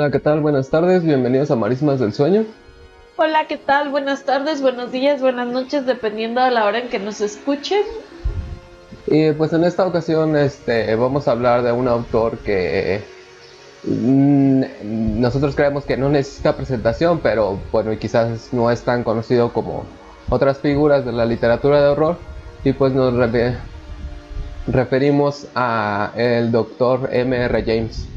Hola, ¿qué tal? Buenas tardes, bienvenidos a Marismas del Sueño. Hola, ¿qué tal? Buenas tardes, buenos días, buenas noches, dependiendo de la hora en que nos escuchen. Y pues en esta ocasión vamos a hablar de un autor que nosotros creemos que no necesita presentación, pero bueno, y quizás no es tan conocido como otras figuras de la literatura de horror. Y pues nos referimos a el doctor M.R. James.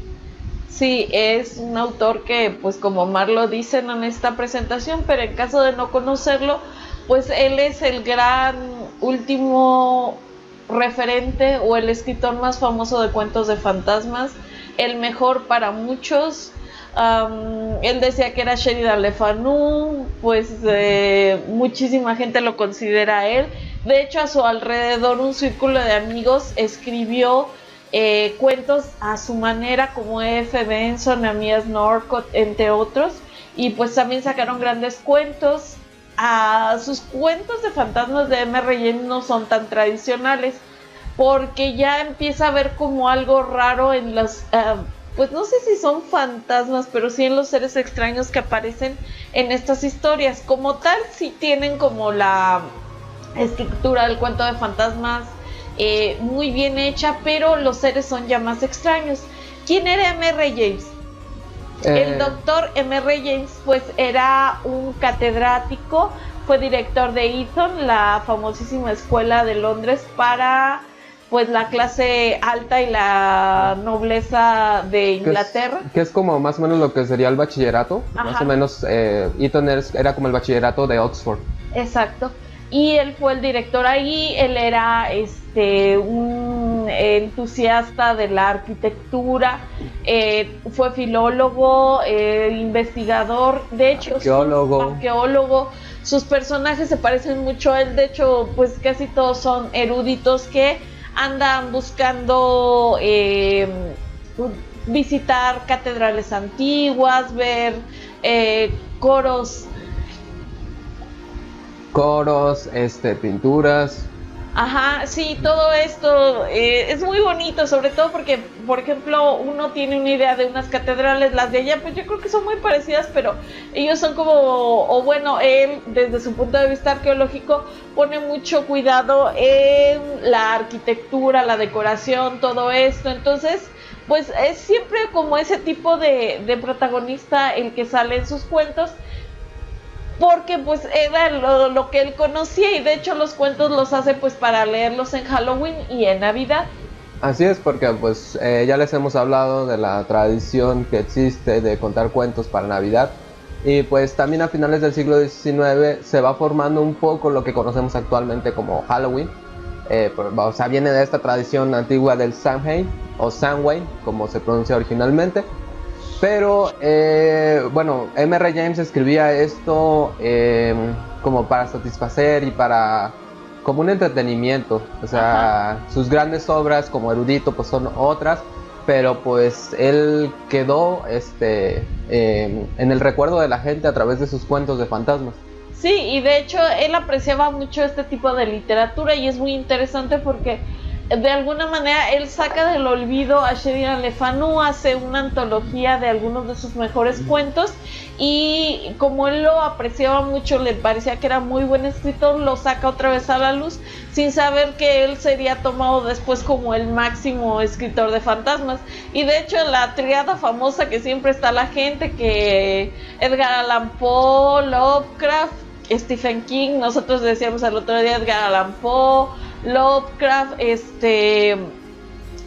Sí, es un autor que, pues como Mar lo dice, no necesita presentación, pero en caso de no conocerlo, pues él es el gran último referente o el escritor más famoso de cuentos de fantasmas, el mejor para muchos. Él decía que era Sheridan Le Fanu, pues muchísima gente lo considera a él. De hecho, a su alrededor un círculo de amigos escribió cuentos a su manera, como F. Benson, Amias Norcott, entre otros, y pues también sacaron grandes cuentos. Sus cuentos de fantasmas de M.R. James no son tan tradicionales, porque ya empieza a ver como algo raro en los, pues no sé si son fantasmas, pero sí en los seres extraños que aparecen en estas historias. Como tal, sí tienen como la estructura del cuento de fantasmas muy bien hecha, pero los seres son ya más extraños. ¿Quién era M.R. James? El doctor M.R. James pues era un catedrático, fue director de Eton, la famosísima escuela de Londres para pues la clase alta y la nobleza de Inglaterra. Que es como más o menos lo que sería el bachillerato. Ajá. Más o menos Eton era como el bachillerato de Oxford. Exacto. Y él fue el director ahí. Él era un entusiasta de la arquitectura, fue filólogo, investigador, de hecho arqueólogo. Sus personajes se parecen mucho a él, de hecho pues casi todos son eruditos que andan buscando visitar catedrales antiguas, ver coros, pinturas. Ajá, sí, todo esto es muy bonito, sobre todo porque, por ejemplo, uno tiene una idea de unas catedrales, las de allá, pues yo creo que son muy parecidas, pero ellos son como, o bueno, él desde su punto de vista arqueológico pone mucho cuidado en la arquitectura, la decoración, todo esto. Entonces pues es siempre como ese tipo de protagonista el que sale en sus cuentos, porque pues era lo que él conocía, y de hecho los cuentos los hace pues para leerlos en Halloween y en Navidad. Así es, porque pues ya les hemos hablado de la tradición que existe de contar cuentos para Navidad, y pues también a finales del siglo XIX se va formando un poco lo que conocemos actualmente como Halloween. O sea, viene de esta tradición antigua del Samhain o Samhain, como se pronuncia originalmente. Pero bueno, M.R. James escribía esto como para satisfacer y para como un entretenimiento. O sea, ajá, sus grandes obras como erudito pues son otras, pero pues él quedó en el recuerdo de la gente a través de sus cuentos de fantasmas. Sí, y de hecho él apreciaba mucho este tipo de literatura, y es muy interesante porque de alguna manera él saca del olvido a Sheridan Le Fanu, hace una antología de algunos de sus mejores cuentos, y como él lo apreciaba mucho, le parecía que era muy buen escritor, lo saca otra vez a la luz, sin saber que él sería tomado después como el máximo escritor de fantasmas. Y de hecho la triada famosa que siempre está la gente, que Edgar Allan Poe, Lovecraft, Stephen King, nosotros decíamos el otro día Edgar Allan Poe, Lovecraft,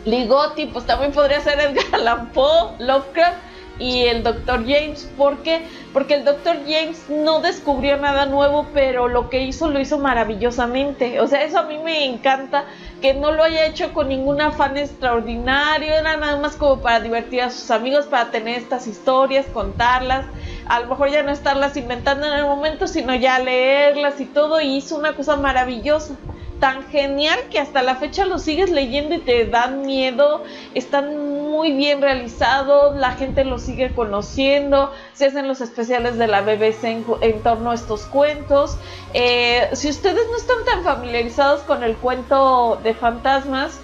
Ligotti, pues también podría ser Edgar Allan Poe, Lovecraft y el Dr. James. ¿Por qué? Porque el Dr. James no descubrió nada nuevo, pero lo que hizo lo hizo maravillosamente. O sea, eso a mí me encanta, que no lo haya hecho con ningún afán extraordinario, era nada más como para divertir a sus amigos, para tener estas historias, contarlas, a lo mejor ya no estarlas inventando en el momento, sino ya leerlas y todo, y hizo una cosa maravillosa, tan genial que hasta la fecha lo sigues leyendo y te dan miedo. Están muy bien realizados, la gente los sigue conociendo, se hacen los especiales de la BBC en torno a estos cuentos. Si ustedes no están tan familiarizados con el cuento de fantasmas,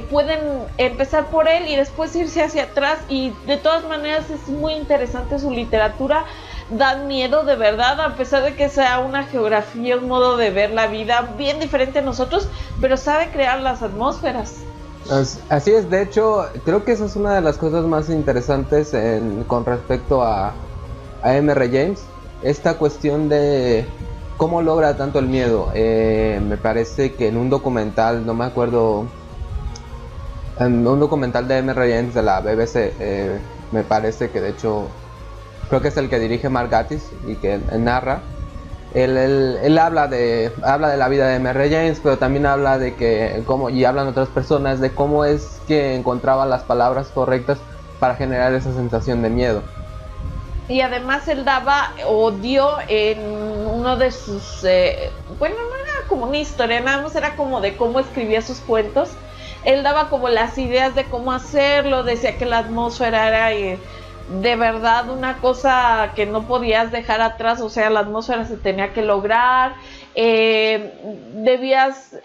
pueden empezar por él y después irse hacia atrás, y de todas maneras es muy interesante su literatura. Dan miedo de verdad, a pesar de que sea una geografía, un modo de ver la vida bien diferente a nosotros, pero sabe crear las atmósferas. Así es, de hecho, creo que esa es una de las cosas más interesantes con respecto a M.R. James, esta cuestión de cómo logra tanto el miedo. Me parece que en un documental, no me acuerdo, en un documental de M.R. James de la BBC, me parece que de hecho, creo que es el que dirige Mark Gatiss y que narra. Él habla de la vida de M.R. James, pero también habla de que y hablan otras personas de cómo es que encontraba las palabras correctas para generar esa sensación de miedo. Y además él daba o dio en uno de sus, bueno, no era como una historia, nada más era como de cómo escribía sus cuentos. Él daba como las ideas de cómo hacerlo, decía que la atmósfera era de verdad una cosa que no podías dejar atrás, o sea, la atmósfera se tenía que lograr. Debías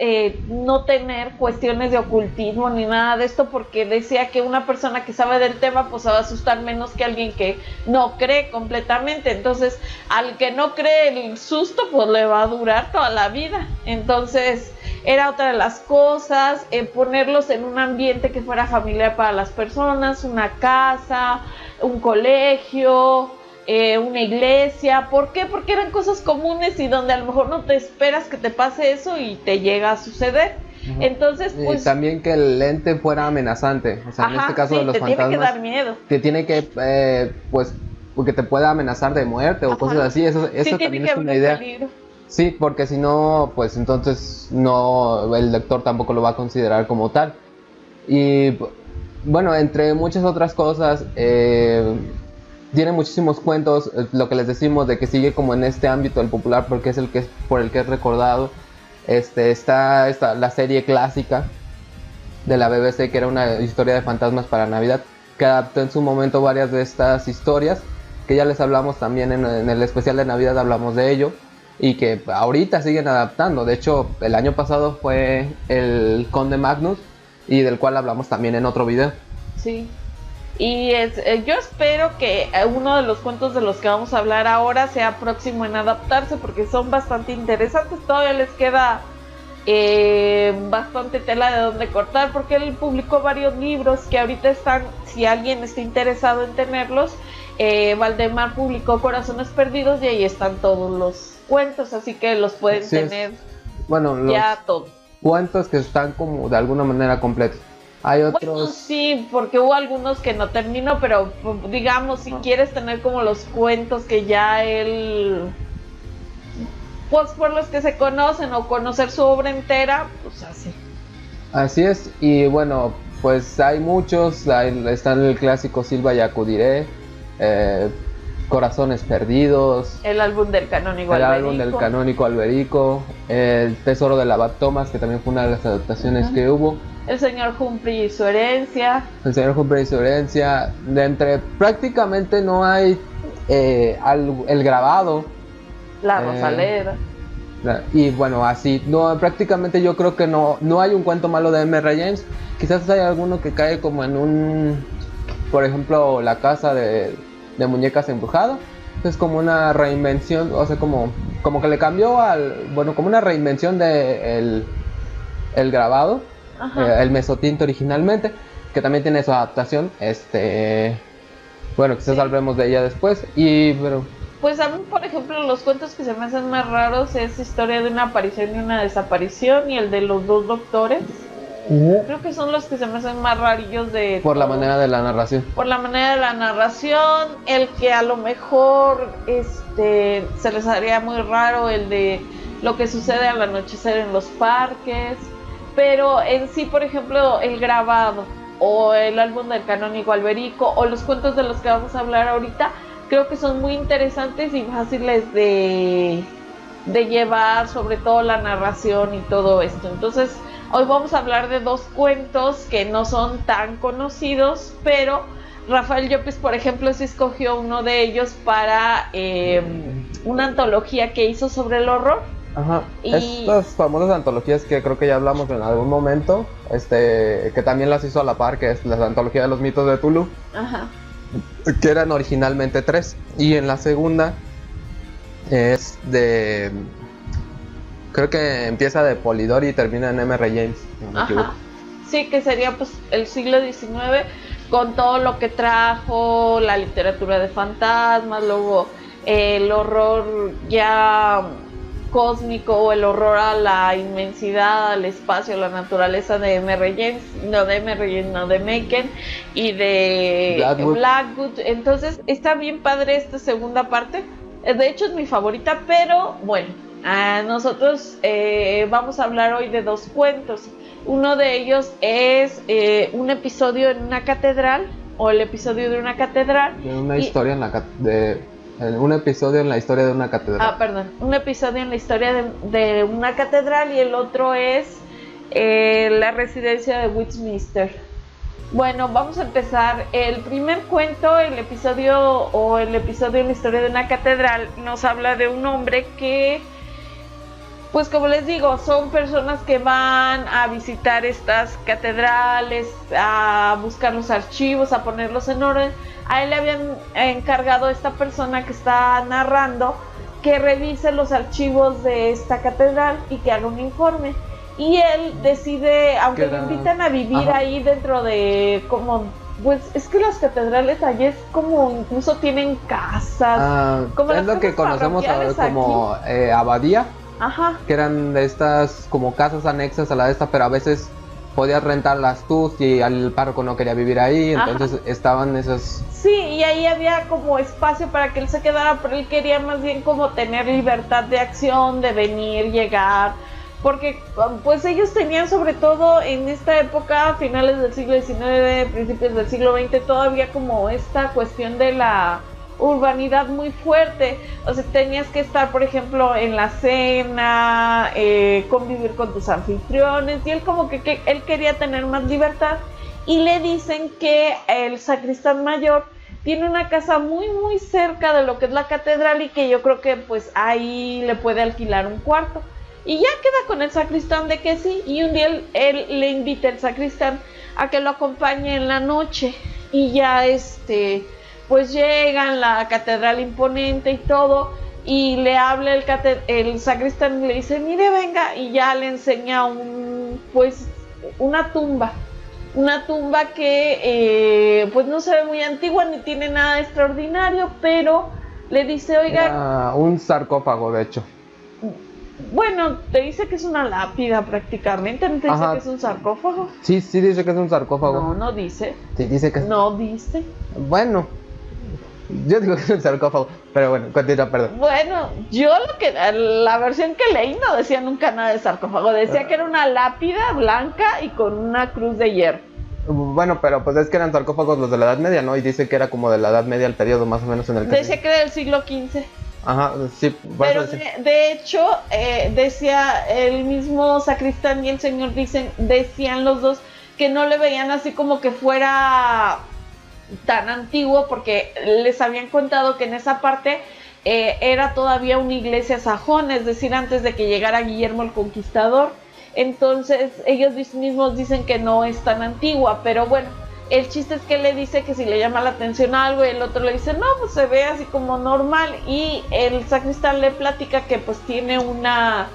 no tener cuestiones de ocultismo ni nada de esto, porque decía que una persona que sabe del tema pues se va a asustar menos que alguien que no cree completamente. Entonces al que no cree el susto pues le va a durar toda la vida. Entonces era otra de las cosas, ponerlos en un ambiente que fuera familiar para las personas, una casa, un colegio, una iglesia. ¿Por qué? Porque eran cosas comunes y donde a lo mejor no te esperas que te pase eso y te llega a suceder. Uh-huh. Entonces, pues... Y también que el ente fuera amenazante. O sea, en este caso de los fantasmas... tiene que dar miedo. Que tiene que, pues, porque te pueda amenazar de muerte o cosas así. Eso también es una idea. Peligro. Sí, porque si no, pues entonces no, el lector tampoco lo va a considerar como tal. Y bueno, entre muchas otras cosas... tiene muchísimos cuentos, lo que les decimos de que sigue como en este ámbito del popular porque es por el que es recordado. Está la serie clásica de la BBC, que era una historia de fantasmas para Navidad, que adaptó en su momento varias de estas historias, que ya les hablamos también en el especial de Navidad, hablamos de ello, y que ahorita siguen adaptando. De hecho, el año pasado fue el Conde Magnus, y del cual hablamos también en otro video. Sí. Y yo espero que uno de los cuentos de los que vamos a hablar ahora sea próximo en adaptarse, porque son bastante interesantes. Todavía les queda bastante tela de donde cortar, porque él publicó varios libros que ahorita están, si alguien está interesado en tenerlos, Valdemar publicó Corazones Perdidos y ahí están todos los cuentos, así que los pueden tener ya todos. Cuentos que están como de alguna manera completos. Hay otros... Bueno, sí, porque hubo algunos que no terminó, pero digamos, si quieres tener como los cuentos que ya él, pues por los que se conocen, o conocer su obra entera, pues así. Así es, y bueno, pues hay muchos, están el clásico Silva y Acudiré, Corazones Perdidos, el álbum del canónico Alberico, el Tesoro del Abad Thomas, que también fue una de las adaptaciones que hubo. El señor Humphrey y su herencia. De entre prácticamente no hay el grabado. La Rosaleda. Y bueno, así. No, prácticamente yo creo que no hay un cuento malo de M.R. James. Quizás hay alguno que cae como en un... Por ejemplo, La Casa de Muñecas Embrujada. Es como una reinvención, o sea, como que le cambió como una reinvención de el grabado. El mesotinto originalmente, que también tiene su adaptación. Bueno, quizás hablemos de ella después. Pero pues a mí, por ejemplo, los cuentos que se me hacen más raros es Historia de una aparición y una desaparición, y el de los dos doctores. Creo que son los que se me hacen más rarillos de por la manera de la narración. Por la manera de la narración, el que a lo mejor se les haría muy raro, el de lo que sucede al anochecer en los parques. Pero en sí, por ejemplo, el grabado o el álbum del canónigo Alberico o los cuentos de los que vamos a hablar ahorita, creo que son muy interesantes y fáciles de llevar, sobre todo la narración y todo esto. Entonces, hoy vamos a hablar de dos cuentos que no son tan conocidos, pero Rafael Llopis, por ejemplo, sí escogió uno de ellos para una antología que hizo sobre el horror. Ajá, Y estas famosas antologías que creo que ya hablamos en algún momento, que también las hizo a la par, que es la antología de los mitos de Tulu, ajá, que eran originalmente 3, y en la segunda es de, creo que empieza de Polidori y termina en M.R. James, si no me equivoco. ajá. Sí, que sería pues el siglo XIX con todo lo que trajo la literatura de fantasmas, luego el horror ya cósmico o el horror a la inmensidad, al espacio, a la naturaleza de M.R. James, no de M.R. James, no de Machen y de Blackwood. Entonces está bien padre esta segunda parte. De hecho es mi favorita, pero bueno, nosotros vamos a hablar hoy de 2 cuentos. Uno de ellos es un episodio en una catedral, o el episodio de una catedral. De una historia un episodio en la historia de una catedral. Perdón, un episodio en la historia de una catedral, y el otro es la residencia de Westminster. Bueno, vamos a empezar. El primer cuento, el episodio en la historia de una catedral, nos habla de un hombre que, pues como les digo, son personas que van a visitar estas catedrales, a buscar los archivos, a ponerlos en orden. A él le habían encargado a esta persona que está narrando que revise los archivos de esta catedral y que haga un informe. Y él decide, aunque lo invitan a vivir ahí dentro de como... Pues es que las catedrales allí es como, incluso tienen casas. Como es lo que conocemos como abadía. Ajá. Que eran de estas como casas anexas a la de esta, pero a veces podías rentarlas tú si el párroco no quería vivir ahí, entonces estaban esas... Sí, y ahí había como espacio para que él se quedara, pero él quería más bien como tener libertad de acción, de venir, llegar, porque pues ellos tenían, sobre todo en esta época, finales del siglo XIX, principios del siglo XX, todavía como esta cuestión de la urbanidad muy fuerte. O sea, tenías que estar, por ejemplo, en la cena, convivir con tus anfitriones, y él como que él quería tener más libertad, y le dicen que el sacristán mayor tiene una casa muy muy cerca de lo que es la catedral, y que yo creo que pues ahí le puede alquilar un cuarto, y ya queda con el sacristán de que sí. Y un día él le invita al sacristán a que lo acompañe en la noche, y ya pues llegan, la catedral imponente y todo, y le habla el sacristán y le dice, mire, venga, y ya le enseña una tumba que pues no se ve muy antigua ni tiene nada extraordinario, pero le dice, oiga, un sarcófago, de hecho. Bueno, te dice que es una lápida prácticamente, ¿no te dice que es un sarcófago? Sí, dice que es un sarcófago. No dice. Sí, dice que no dice. Bueno, yo digo que es un sarcófago, pero bueno, continúa, perdón. Bueno, la versión que leí no decía nunca nada de sarcófago, decía que era una lápida blanca y con una cruz de hierro. Bueno, pero pues es que eran sarcófagos los de la Edad Media, ¿no? Y dice que era como de la Edad Media, el periodo más o menos en el que... Decía que era del siglo XV. Ajá, sí. Pero de hecho, decía el mismo sacristán y el señor, decían los dos que no le veían así como que fuera tan antiguo, porque les habían contado que en esa parte era todavía una iglesia sajona, es decir, antes de que llegara Guillermo el Conquistador. Entonces ellos mismos dicen que no es tan antigua, pero bueno, el chiste es que le dice que si le llama la atención algo, y el otro le dice, no, pues se ve así como normal, y el sacristán le platica que pues tiene una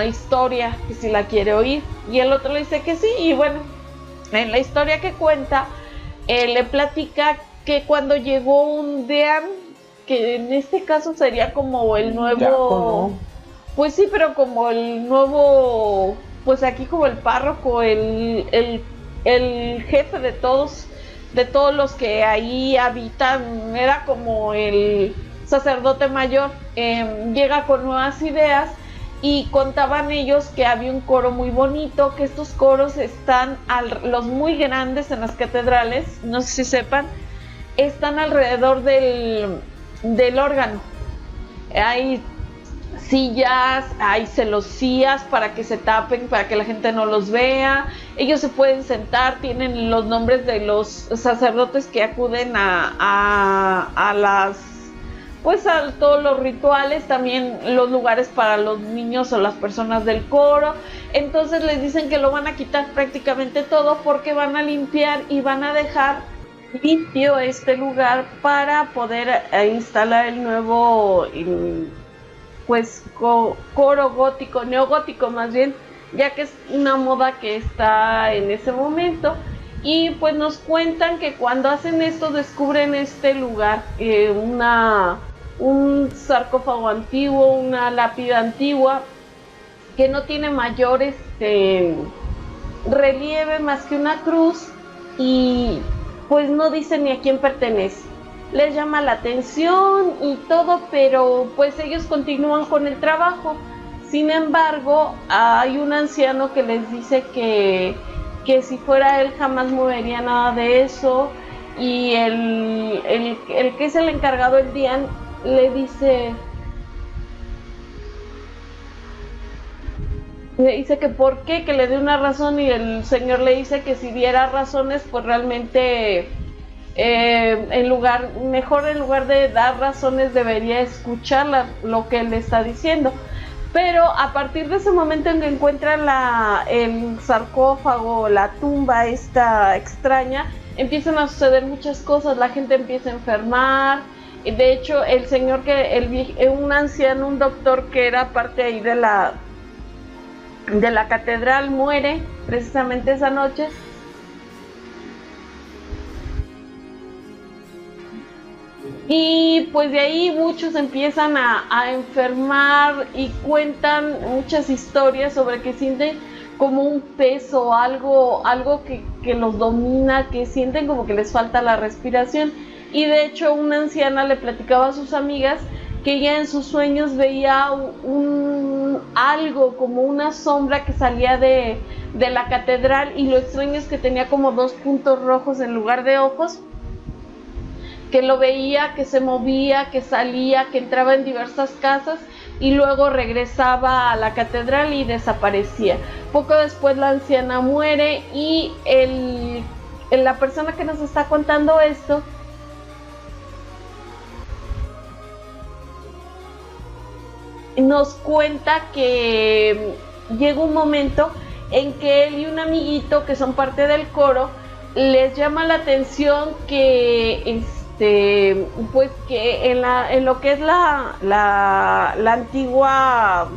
historia, que si la quiere oír, y el otro le dice que sí. Y bueno, en la historia que cuenta, le platica que cuando llegó un deán, que en este caso sería como el nuevo... Diácono. Pues sí, pero como el nuevo, pues aquí como el párroco, el jefe de todos los que ahí habitan, era como el sacerdote mayor. Llega con nuevas ideas, y contaban ellos que había un coro muy bonito, que estos coros están, los muy grandes en las catedrales, no sé si sepan, están alrededor del órgano. Hay sillas, hay celosías para que se tapen, para que la gente no los vea. Ellos se pueden sentar, tienen los nombres de los sacerdotes que acuden a pues a todos los rituales, también los lugares para los niños o las personas del coro. Entonces les dicen que lo van a quitar prácticamente todo porque van a limpiar y van a dejar limpio este lugar para poder instalar el nuevo pues coro gótico, neogótico más bien, ya que es una moda que está en ese momento. Y pues nos cuentan que cuando hacen esto descubren este lugar, un sarcófago antiguo, una lápida antigua que no tiene mayor relieve más que una cruz, y pues no dice ni a quién pertenece. Les llama la atención y todo, pero pues ellos continúan con el trabajo. Sin embargo, hay un anciano que les dice que si fuera él jamás movería nada de eso, y el que es el encargado, el Dian, le dice que por qué, que le dé una razón, y el señor le dice que si diera razones, pues realmente en lugar de dar razones debería escuchar lo que él le está diciendo. Pero a partir de ese momento en que encuentran el sarcófago, la tumba esta extraña, empiezan a suceder muchas cosas. La gente empieza a enfermar. De hecho, el señor un anciano, un doctor que era parte ahí de la catedral, muere precisamente esa noche. Y pues de ahí muchos empiezan a enfermar y cuentan muchas historias sobre que sienten como un peso, algo que los domina, que sienten como que les falta la respiración. Y de hecho una anciana le platicaba a sus amigas que ella en sus sueños veía algo como una sombra que salía de la catedral, y lo extraño es que tenía como 2 puntos rojos en lugar de ojos, que lo veía, que se movía, que salía, que entraba en diversas casas y luego regresaba a la catedral y desaparecía. Poco después la anciana muere, y la persona que nos está contando esto nos cuenta que llega un momento en que él y un amiguito que son parte del coro les llama la atención que pues que en lo que es la antigua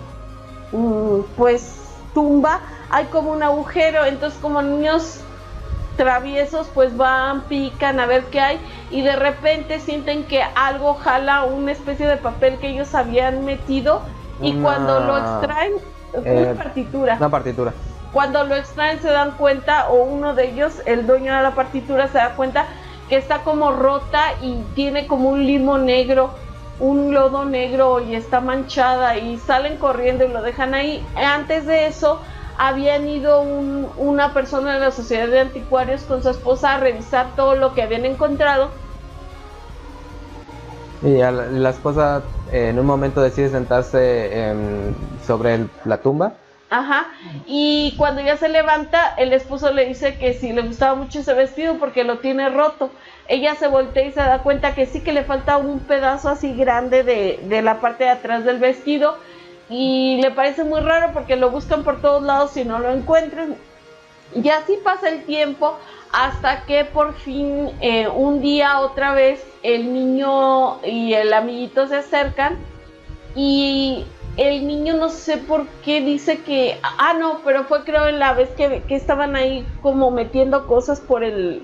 pues tumba hay como un agujero. Entonces, como niños traviesos, pues van, pican a ver qué hay, y de repente sienten que algo jala una especie de papel que ellos habían metido, y cuando lo extraen, una partitura. Cuando lo extraen se dan cuenta, o uno de ellos, el dueño de la partitura, se da cuenta que está como rota y tiene como un limo negro, un lodo negro, y está manchada, y salen corriendo y lo dejan ahí. Antes de eso habían ido una persona de la Sociedad de Anticuarios con su esposa a revisar todo lo que habían encontrado. Y la esposa en un momento decide sentarse sobre la tumba. Ajá, y cuando ya se levanta, el esposo le dice que si le gustaba mucho ese vestido porque lo tiene roto. Ella se voltea y se da cuenta que sí, que le falta un pedazo así grande de la parte de atrás del vestido, y le parece muy raro porque lo buscan por todos lados y no lo encuentran. Y así pasa el tiempo hasta que por fin un día otra vez el niño y el amiguito se acercan, y el niño no sé por qué dice que pero fue creo en la vez que estaban ahí como metiendo cosas por el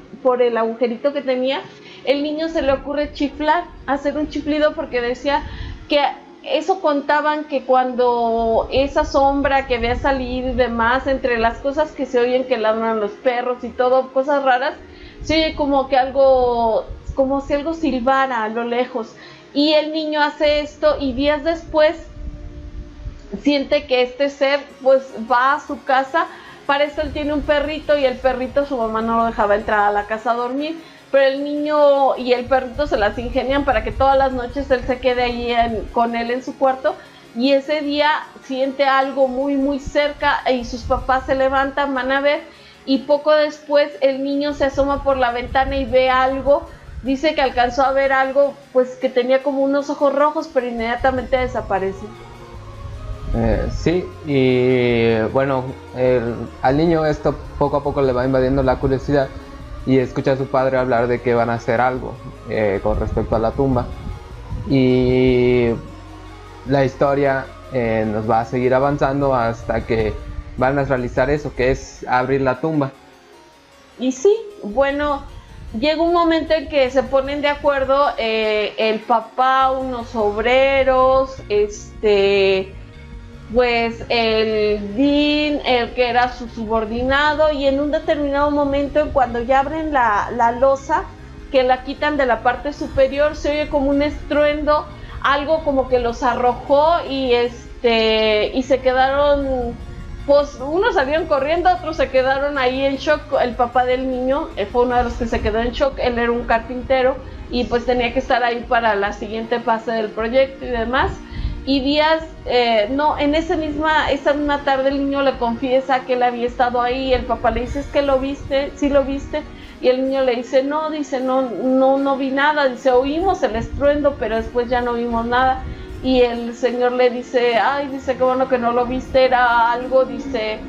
agujerito que tenía. El niño se le ocurre chiflar, hacer un chiflido, porque decía que eso contaban, que cuando esa sombra que ve a salir y demás, entre las cosas que se oyen, que ladran los perros y todo, cosas raras, se oye como que algo, como si algo silbara a lo lejos. Y el niño hace esto, y días después siente que este ser pues va a su casa. Para esto él tiene un perrito, y el perrito su mamá no lo dejaba entrar a la casa a dormir, pero el niño y el perrito se las ingenian para que todas las noches él se quede ahí con él en su cuarto. Y ese día siente algo muy muy cerca, y sus papás se levantan, van a ver, y poco después el niño se asoma por la ventana y ve algo dice que alcanzó a ver algo, pues que tenía como unos ojos rojos, pero inmediatamente desaparece. Sí, y bueno, al niño esto poco a poco le va invadiendo la curiosidad y escucha a su padre hablar de que van a hacer algo con respecto a la tumba. Y la historia nos va a seguir avanzando hasta que van a realizar eso, que es abrir la tumba. Y sí, bueno, llega un momento en que se ponen de acuerdo el papá, unos obreros, pues el dean, el que era su subordinado, y en un determinado momento, cuando ya abren la losa, que la quitan de la parte superior, se oye como un estruendo, algo como que los arrojó y se quedaron, pues unos salieron corriendo, otros se quedaron ahí en shock. El papá del niño fue uno de los que se quedó en shock, él era un carpintero y pues tenía que estar ahí para la siguiente fase del proyecto y demás. Y días, esa misma tarde el niño le confiesa que él había estado ahí. El papá le dice, ¿es que lo viste? ¿Sí lo viste? Y el niño le dice, no vi nada. Dice, oímos el estruendo, pero después ya no vimos nada. Y el señor le dice, dice, qué bueno que no lo viste, era algo, dice,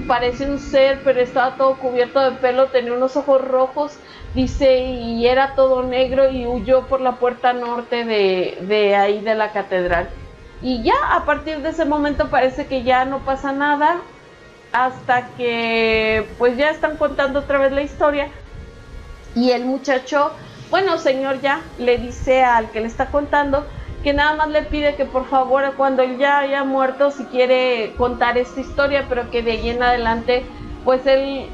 parece un ser, pero estaba todo cubierto de pelo, tenía unos ojos rojos, dice, y era todo negro y huyó por la puerta norte de ahí de la catedral. Y ya a partir de ese momento parece que ya no pasa nada, hasta que pues ya están contando otra vez la historia y el muchacho, bueno, señor ya le dice al que le está contando que nada más le pide que por favor cuando él ya haya muerto, si quiere contar esta historia, pero que de ahí en adelante pues él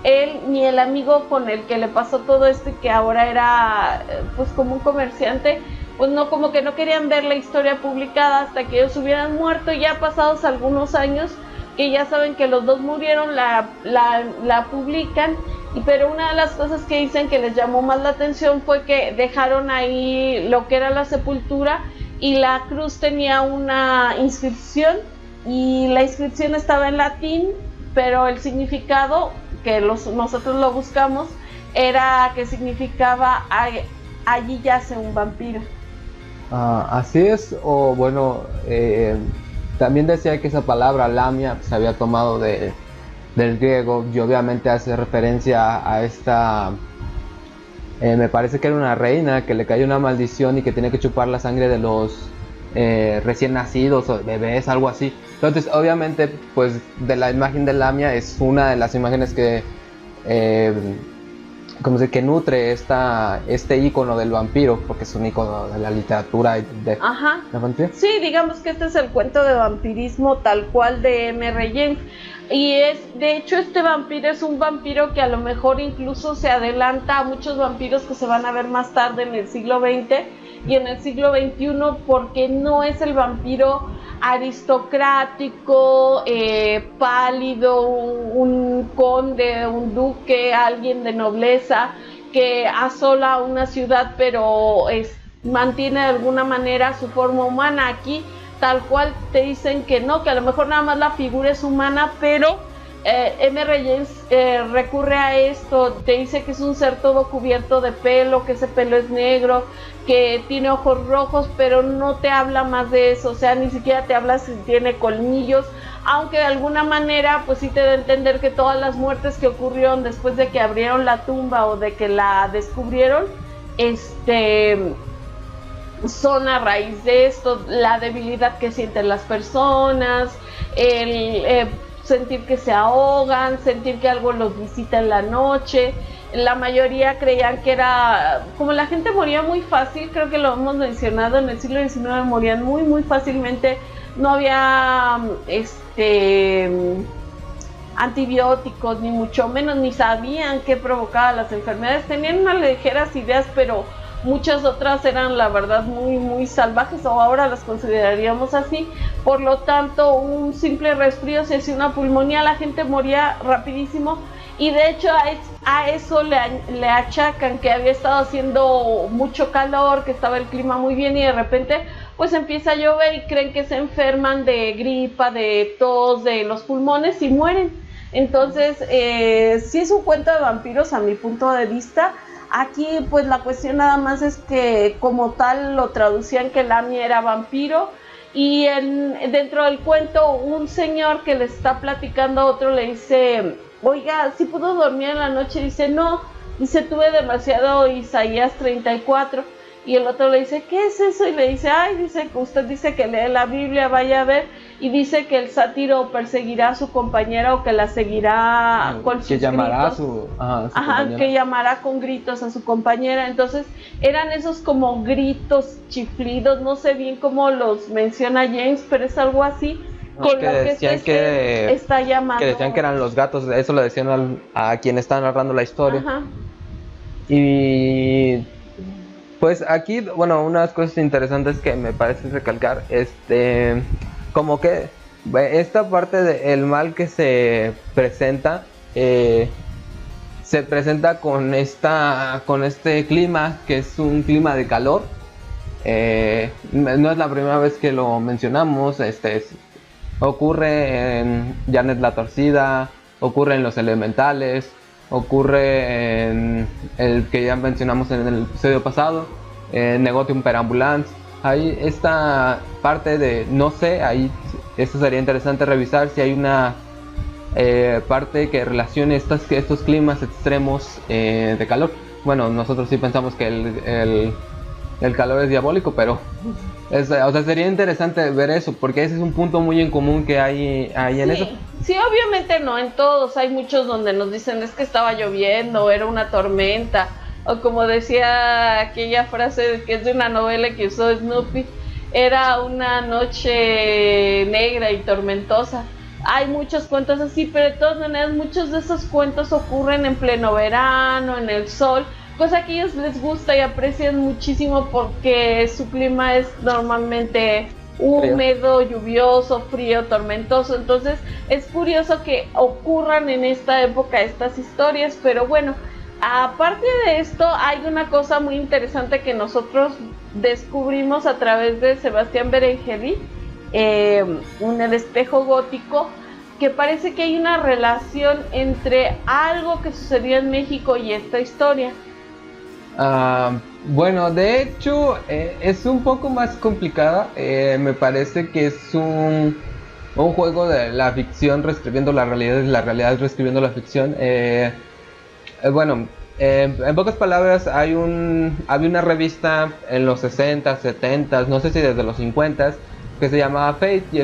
ni el amigo con el que le pasó todo esto y que ahora era pues como un comerciante, pues no, como que no querían ver la historia publicada hasta que ellos hubieran muerto. Ya pasados algunos años, que ya saben que los dos murieron, la publican. Pero una de las cosas que dicen que les llamó más la atención fue que dejaron ahí lo que era la sepultura y la cruz tenía una inscripción y la inscripción estaba en latín, pero el significado, que nosotros lo buscamos, era que significaba allí yace un vampiro. Así es, o bueno, también decía que esa palabra lamia se había tomado del griego y obviamente hace referencia a esta, me parece que era una reina que le cayó una maldición y que tenía que chupar la sangre de los recién nacidos o bebés, algo así. Entonces obviamente pues de la imagen de lamia es una de las imágenes que que nutre este ícono del vampiro, porque es un ícono de la literatura de vampiro. Sí, digamos que este es el cuento de vampirismo tal cual de M.R. James. Y de hecho este vampiro es un vampiro que a lo mejor incluso se adelanta a muchos vampiros que se van a ver más tarde en el siglo XX y en el siglo XXI, porque no es el vampiro aristocrático, pálido, un conde, un duque, alguien de nobleza que asola una ciudad pero mantiene de alguna manera su forma humana. Aquí tal cual te dicen que no, que a lo mejor nada más la figura es humana, pero M.R. James recurre a esto, te dice que es un ser todo cubierto de pelo, que ese pelo es negro, que tiene ojos rojos, pero no te habla más de eso, o sea, ni siquiera te habla si tiene colmillos, aunque de alguna manera pues sí te da a entender que todas las muertes que ocurrieron después de que abrieron la tumba o de que la descubrieron, son a raíz de esto, la debilidad que sienten las personas, el sentir que se ahogan, sentir que algo los visita en la noche. La mayoría creían que era, como la gente moría muy fácil, creo que lo hemos mencionado, en el siglo XIX morían muy muy fácilmente, no había antibióticos, ni mucho menos, ni sabían qué provocaba las enfermedades, tenían unas ligeras ideas, pero muchas otras eran la verdad muy muy salvajes, o ahora las consideraríamos así. Por lo tanto, un simple resfrío, si hacía una pulmonía, la gente moría rapidísimo. Y de hecho a eso le achacan que había estado haciendo mucho calor, que estaba el clima muy bien y de repente pues empieza a llover y creen que se enferman de gripa, de tos, de los pulmones y mueren. Entonces sí es un cuento de vampiros a mi punto de vista. Aquí pues la cuestión nada más es que como tal lo traducían que Lamia era vampiro, y dentro del cuento un señor que le está platicando a otro le dice, oiga, ¿sí pudo dormir en la noche? Dice, no, dice, tuve demasiado Isaías 34. Y el otro le dice, ¿qué es eso? Y le dice, ay, dice, usted dice que lee la Biblia, vaya a ver. Y dice que el sátiro perseguirá a su compañera o que la seguirá con sus llamará gritos. A su Que llamará con gritos a su compañera. Entonces eran esos como gritos, chiflidos, no sé bien cómo los menciona James, pero es algo así. Con que lo decían que está llamando. Que decían que eran los gatos, eso lo decían a quien está narrando la historia. Ajá. Y pues aquí, bueno, unas cosas interesantes que me parece recalcar, como que esta parte del mal que se presenta con este clima, que es un clima de calor. No es la primera vez que lo mencionamos, ocurre en Janet la Torcida, ocurre en Los Elementales, ocurre en el que ya mencionamos en el episodio pasado, en Negotium per Ambulance. Ahí esta parte de, no sé, ahí esto sería interesante revisar si hay una parte que relacione estos climas extremos de calor. Bueno, nosotros sí pensamos que el calor es diabólico, pero sería interesante ver eso, porque ese es un punto muy en común que hay en eso. Sí, obviamente no en todos, hay muchos donde nos dicen es que estaba lloviendo, era una tormenta, o como decía aquella frase que es de una novela que usó Snoopy, era una noche negra y tormentosa. Hay muchos cuentos así, pero de todas maneras muchos de esos cuentos ocurren en pleno verano, en el sol, cosa que a ellos les gusta y aprecian muchísimo porque su clima es normalmente húmedo, lluvioso, frío, tormentoso. Entonces es curioso que ocurran en esta época estas historias, pero bueno, aparte de esto hay una cosa muy interesante que nosotros descubrimos a través de Sebastián Berengeli en El espejo gótico, que parece que hay una relación entre algo que sucedió en México y esta historia. Bueno, de hecho es un poco más complicada. Me parece que es un juego de la ficción reescribiendo la realidad y la realidad reescribiendo la ficción. Bueno, en pocas palabras, había una revista en los 60, 70, no sé si desde los 50, que se llamaba Fate, y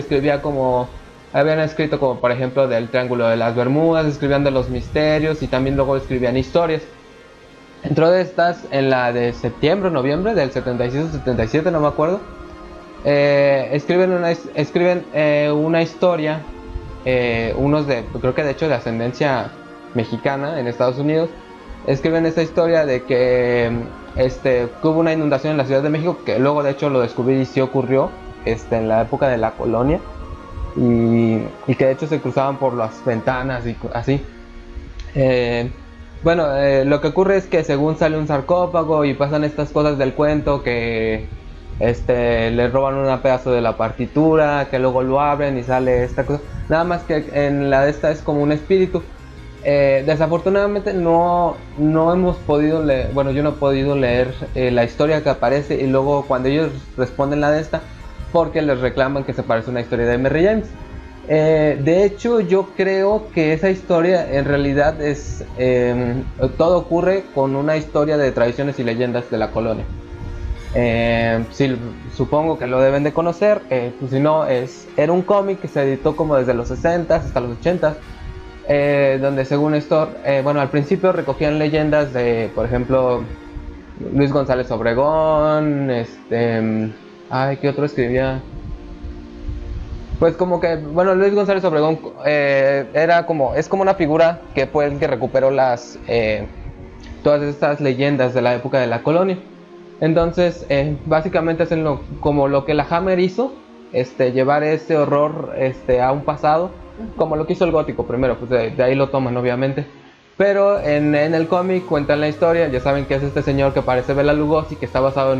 habían escrito como por ejemplo del Triángulo de las Bermudas, escribían de los misterios y también luego escribían historias. Dentro de estas, en la de septiembre o noviembre del 76 o 77, no me acuerdo, escriben una historia, creo que de hecho de ascendencia mexicana en Estados Unidos, escriben esta historia de que hubo una inundación en la Ciudad de México, que luego de hecho lo descubrí y sí ocurrió en la época de la colonia, y que de hecho se cruzaban por las ventanas y así. Bueno, lo que ocurre es que según sale un sarcófago y pasan estas cosas del cuento, que le roban un pedazo de la partitura, que luego lo abren y sale esta cosa. Nada más que en la de esta es como un espíritu. Desafortunadamente no hemos podido leer, bueno, yo no he podido leer la historia que aparece, y luego cuando ellos responden la de esta, porque les reclaman que se parece a una historia de Mary James. De hecho, yo creo que esa historia en realidad todo ocurre con una historia de tradiciones y leyendas de la colonia. Sí, supongo que lo deben de conocer, pues si no, era un cómic que se editó como desde los 60 hasta los 80, donde según esto, bueno, al principio recogían leyendas de, por ejemplo, Luis González Obregón, ¿qué otro escribía? Pues como que, bueno, Luis González Obregón es como una figura que fue el que recuperó todas estas leyendas de la época de la colonia. Entonces, básicamente es como lo que la Hammer hizo, llevar ese horror a un pasado, como lo que hizo el gótico primero, pues de ahí lo toman obviamente. Pero en el cómic cuentan la historia, ya saben que es este señor que parece Bela Lugosi, que está basado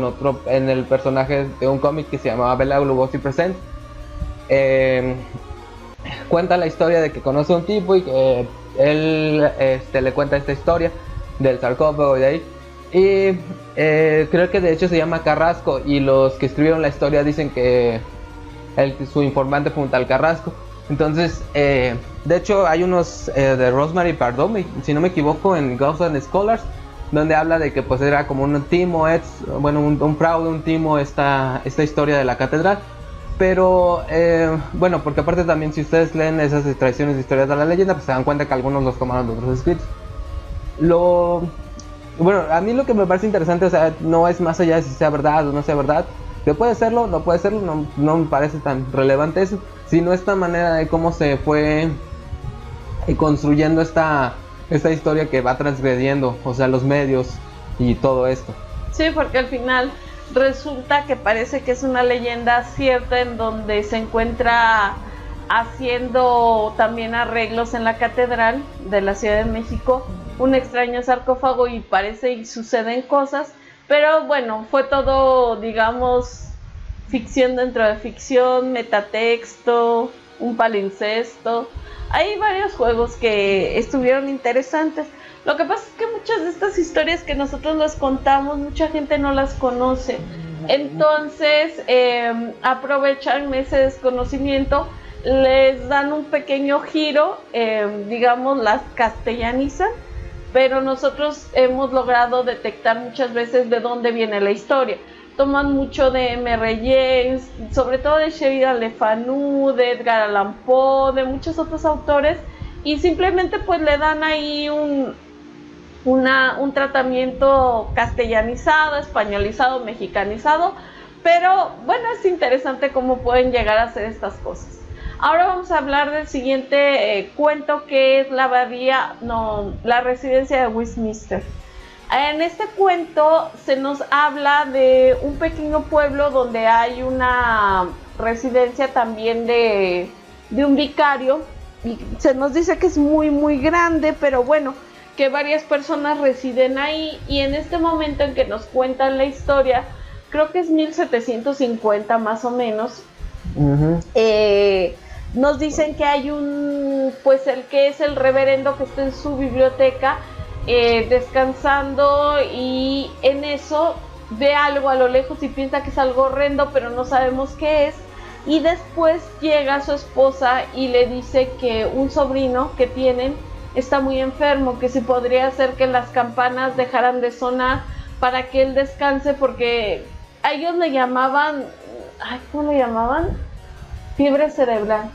en el personaje de un cómic que se llamaba Bela Lugosi Presents. Cuenta la historia de que conoce a un tipo y que él le cuenta esta historia del sarcófago y de ahí. Y creo que de hecho se llama Carrasco, y los que escribieron la historia dicen que su informante fue un tal Carrasco. Entonces, de hecho hay unos de Rosemary Pardot, si no me equivoco, en Ghosts and Scholars, donde habla de que pues era como un timo, bueno, un fraude, un timo, esta historia de la catedral. Pero bueno, porque aparte también si ustedes leen esas tradiciones de historias de la leyenda, pues se dan cuenta que algunos los tomaron de otros escritos. Bueno, a mí lo que me parece interesante, o sea, no es más allá de si sea verdad o no sea verdad, que puede serlo, no puede serlo, no me parece tan relevante eso, sino esta manera de cómo se fue construyendo esta historia que va transgrediendo, o sea, los medios y todo esto. Sí, porque al final resulta que parece que es una leyenda cierta, en donde se encuentra haciendo también arreglos en la catedral de la Ciudad de México, un extraño sarcófago, y parece y suceden cosas, pero bueno, fue todo, digamos, ficción dentro de ficción, metatexto, un palincesto. Hay varios juegos que estuvieron interesantes. Lo que pasa es que muchas de estas historias que nosotros les contamos, mucha gente no las conoce. Entonces, aprovechan ese desconocimiento, les dan un pequeño giro, digamos, las castellanizan, pero nosotros hemos logrado detectar muchas veces de dónde viene la historia. Toman mucho de M.R. James, sobre todo de Sheridan Le Fanu, de Edgar Allan Poe, de muchos otros autores, y simplemente pues le dan ahí un tratamiento castellanizado, españolizado, mexicanizado, pero bueno, es interesante cómo pueden llegar a hacer estas cosas. Ahora vamos a hablar del siguiente cuento, que es la residencia de Westminster. En este cuento se nos habla de un pequeño pueblo donde hay una residencia también de un vicario, y se nos dice que es muy muy grande, pero bueno, que varias personas residen ahí, y en este momento en que nos cuentan la historia, creo que es 1750 más o menos, nos dicen que hay pues el que es el reverendo que está en su biblioteca descansando, y en eso ve algo a lo lejos y piensa que es algo horrendo, pero no sabemos qué es, y después llega su esposa y le dice que un sobrino que tienen está muy enfermo, que si podría hacer que las campanas dejaran de sonar para que él descanse, porque a ellos le llamaban, ¿cómo le llamaban? Fiebre cerebral.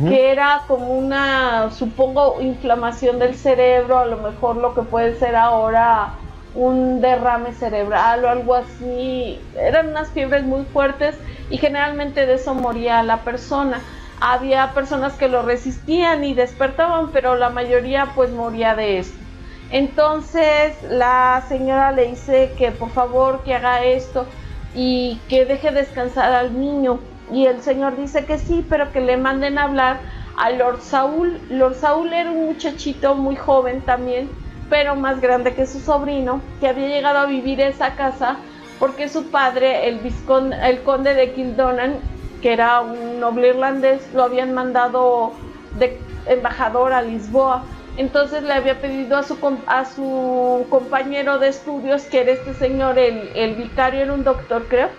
Que era como una, supongo, inflamación del cerebro, a lo mejor lo que puede ser ahora un derrame cerebral o algo así. Eran unas fiebres muy fuertes y generalmente de eso moría la persona. Había personas que lo resistían y despertaban, pero la mayoría pues moría de esto. Entonces la señora le dice que por favor que haga esto y que deje descansar al niño. Y el señor dice que sí, pero que le manden a hablar a Lord Saúl. Lord Saúl era un muchachito muy joven también, pero más grande que su sobrino, que había llegado a vivir en esa casa porque su padre, el conde de Kildonan, que era un noble irlandés, lo habían mandado de embajador a Lisboa. Entonces le había pedido a su compañero de estudios, que era este señor, el vicario, era un doctor, creo.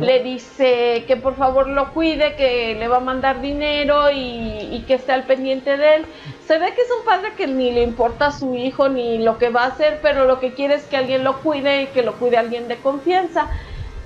Le dice que por favor lo cuide, que le va a mandar dinero y que esté al pendiente de él. Se ve que es un padre que ni le importa a su hijo ni lo que va a hacer, pero lo que quiere es que alguien lo cuide y que lo cuide alguien de confianza.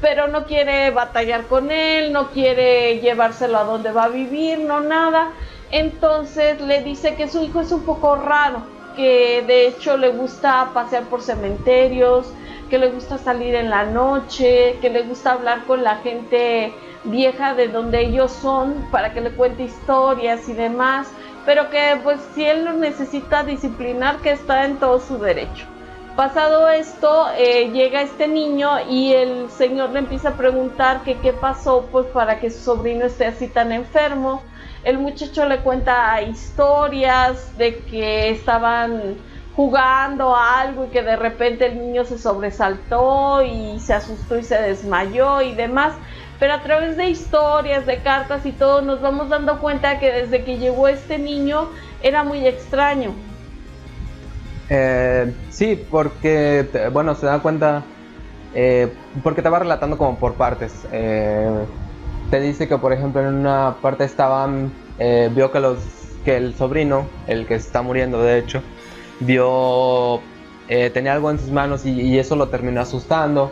Pero no quiere batallar con él, no quiere llevárselo a donde va a vivir, no nada. Entonces le dice que su hijo es un poco raro, que de hecho le gusta pasear por cementerios, que le gusta salir en la noche, que le gusta hablar con la gente vieja de donde ellos son para que le cuente historias y demás, pero que pues si él lo necesita disciplinar, que está en todo su derecho. Pasado esto, llega este niño y el señor le empieza a preguntar que qué pasó pues para que su sobrino esté así tan enfermo. El muchacho le cuenta historias de que estaban jugando a algo y que de repente el niño se sobresaltó y se asustó y se desmayó y demás, pero a través de historias, de cartas y todo, nos vamos dando cuenta que desde que llegó este niño era muy extraño, Sí, porque, bueno, se da cuenta, porque te va relatando como por partes. Te dice que, por ejemplo, en una parte vio que el sobrino, el que está muriendo, de hecho, vio, tenía algo en sus manos y eso lo terminó asustando.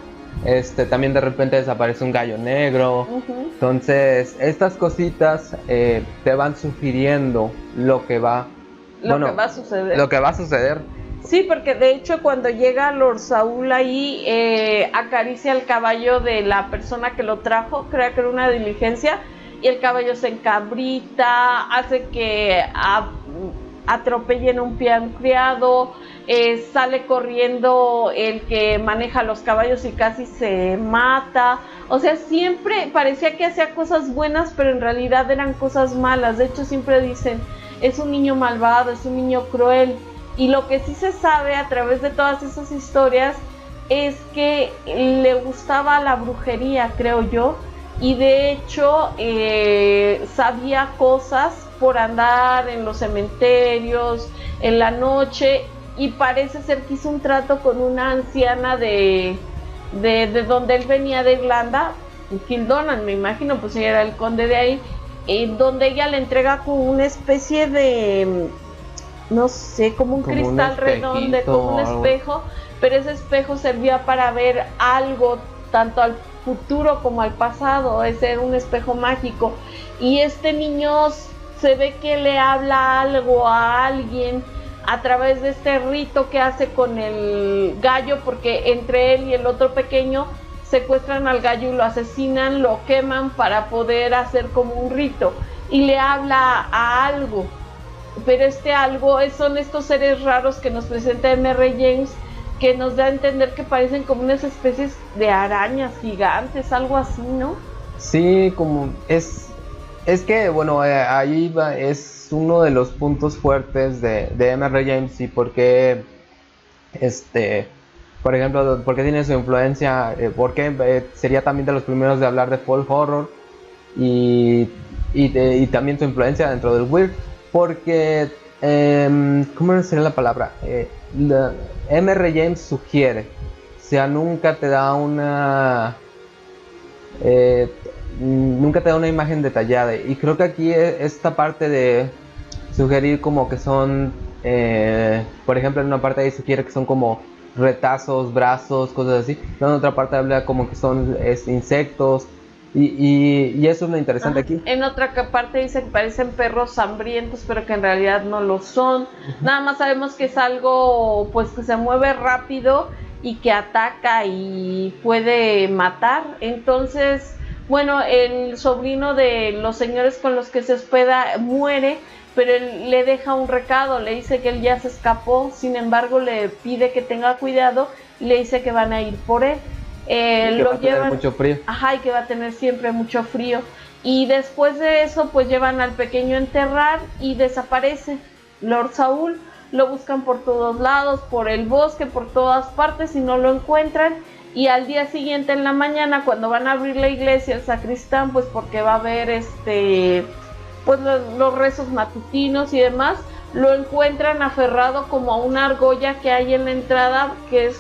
También de repente desaparece un gallo negro. Entonces, estas cositas te van sugiriendo lo que va, lo que va a suceder. Lo que va a suceder. Sí, porque de hecho cuando llega Lord Saúl ahí, acaricia el caballo de la persona que lo trajo, creo que era una diligencia, y el caballo se encabrita, hace que atropellen un peón criado, sale corriendo el que maneja los caballos y casi se mata. O sea, siempre parecía que hacía cosas buenas, pero en realidad eran cosas malas. De hecho, siempre dicen, es un niño malvado, es un niño cruel. Y lo que sí se sabe a través de todas esas historias es que le gustaba la brujería, creo yo, y de hecho sabía cosas por andar en los cementerios, en la noche, y parece ser que hizo un trato con una anciana de donde él venía de Irlanda, Kildonan, me imagino, pues ella era el conde de ahí, donde ella le entrega como una especie de, no sé, como un cristal redondo, como un espejo, pero ese espejo servía para ver algo, tanto al futuro como al pasado. Ese era un espejo mágico, y este niño se ve que le habla algo a alguien a través de este rito que hace con el gallo, porque entre él y el otro pequeño secuestran al gallo y lo asesinan, lo queman para poder hacer como un rito, y le habla a algo. Pero algo son estos seres raros que nos presenta M.R. James, que nos da a entender que parecen como unas especies de arañas gigantes, algo así, ¿no? Sí, como es que, bueno, ahí es uno de los puntos fuertes de M.R. James, y por qué, por ejemplo, por qué tiene su influencia, por qué sería también de los primeros de hablar de folk horror, y también su influencia dentro del weird. Porque, ¿cómo sería la palabra? M.R. James sugiere, o sea, nunca te da una imagen detallada. Y creo que aquí esta parte de sugerir como que son, por ejemplo, en una parte ahí sugiere que son como retazos, brazos, cosas así. En otra parte habla como que son insectos. Y eso es lo interesante aquí. En otra parte dice que parecen perros hambrientos, pero que en realidad no lo son. Nada más sabemos que es algo, pues, que se mueve rápido y que ataca y puede matar. Entonces, bueno, el sobrino de los señores con los que se hospeda muere, pero él le deja un recado, le dice que él ya se escapó. Sin embargo, le pide que tenga cuidado y le dice que van a ir por él. Que lo llevan mucho frío. Ajá, y que va a tener siempre mucho frío. Y después de eso, pues llevan al pequeño a enterrar y desaparece Lord Saúl. Lo buscan por todos lados, por el bosque, por todas partes, y no lo encuentran. Y al día siguiente en la mañana, cuando van a abrir la iglesia, el sacristán, pues porque va a haber pues los rezos matutinos y demás, lo encuentran aferrado como a una argolla que hay en la entrada, que es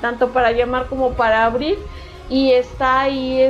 tanto para llamar como para abrir, y está ahí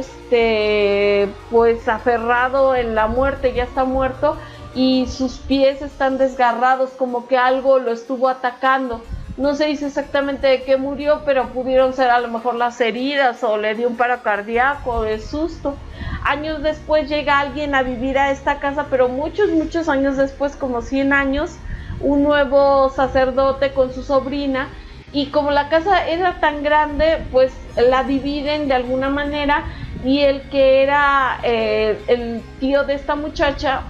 pues aferrado en la muerte, ya está muerto, y sus pies están desgarrados, como que algo lo estuvo atacando. No se dice exactamente de qué murió, pero pudieron ser a lo mejor las heridas, o le dio un paro cardíaco de susto. Años después llega alguien a vivir a esta casa, pero muchos años después, como 100 años, un nuevo sacerdote con su sobrina, y como la casa era tan grande, pues la dividen de alguna manera, y el que era el tío de esta muchacha,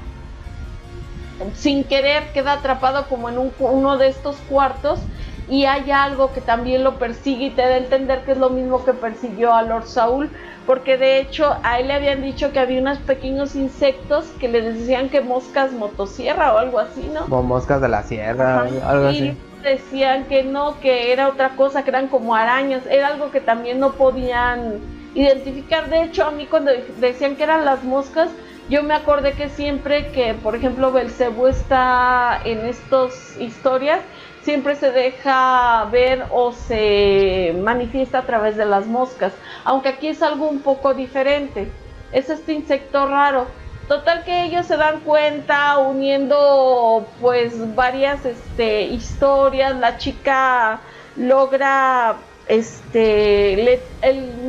sin querer queda atrapado como en uno de estos cuartos, y hay algo que también lo persigue, y te da a entender que es lo mismo que persiguió a Lord Saúl, porque de hecho a él le habían dicho que había unos pequeños insectos que le decían que moscas motosierra o algo así, ¿no? Como moscas de la sierra, algo así. Decían que no, que era otra cosa, que eran como arañas, era algo que también no podían identificar. De hecho, a mí cuando decían que eran las moscas, yo me acordé que siempre que, por ejemplo, Belcebú está en estas historias, siempre se deja ver o se manifiesta a través de las moscas, aunque aquí es algo un poco diferente, es este insecto raro. Total que ellos se dan cuenta uniendo pues varias historias. La chica logra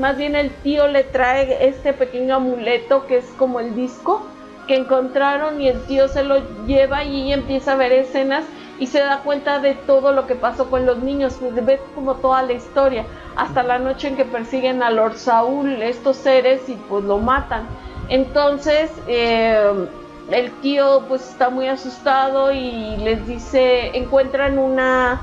más bien el tío le trae este pequeño amuleto que es como el disco que encontraron, y el tío se lo lleva y ella empieza a ver escenas y se da cuenta de todo lo que pasó con los niños. Pues ves como toda la historia hasta la noche en que persiguen a Lord Saúl, estos seres, y pues lo matan. Entonces el tío pues está muy asustado y les dice, encuentran una